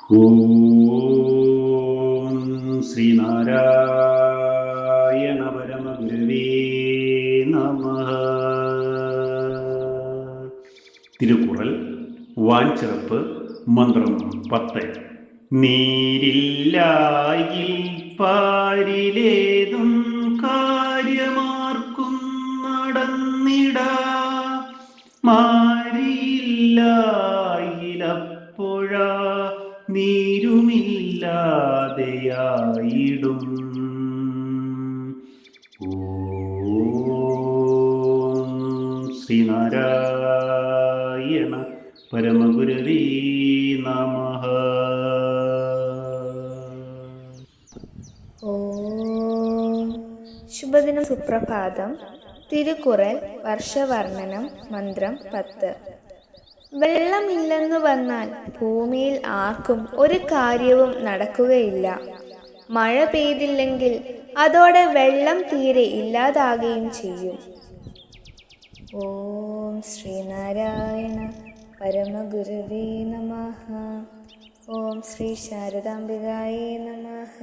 ഓം ശ്രീനാരായണ പരമഗുരവേ നമഃ. തിരുക്കുറൾ വാൻചിറപ്പ് മന്ത്രം 10. നീരില്ലായിൽ പാരിലേതും കാര്യമാർക്കും നടന്നിടാ, മാരിയില്ലായിലപ്പോഴ നീരുമില്ലാതെയായിടും. ഓം ശ്രീനാരായണ പരമഗുരവേ നമഃ. ഓം ശുഭദിനം, സുപ്രഭാതം. തിരുക്കുറൽ വർഷവർണ്ണനം മന്ത്രം 10. വെള്ളമില്ലെന്നു വന്നാൽ ഭൂമിയിൽ ആർക്കും ഒരു കാര്യവും നടക്കുകയില്ല. മഴ പെയ്തില്ലെങ്കിൽ അതോടെ വെള്ളം തീരെ ഇല്ലാതാകുകയും ചെയ്യും. ഓം ശ്രീനാരായണ പരമഗുരവേ നമഃ. ഓം ശ്രീ ശാരദാംബികായേ നമഃ.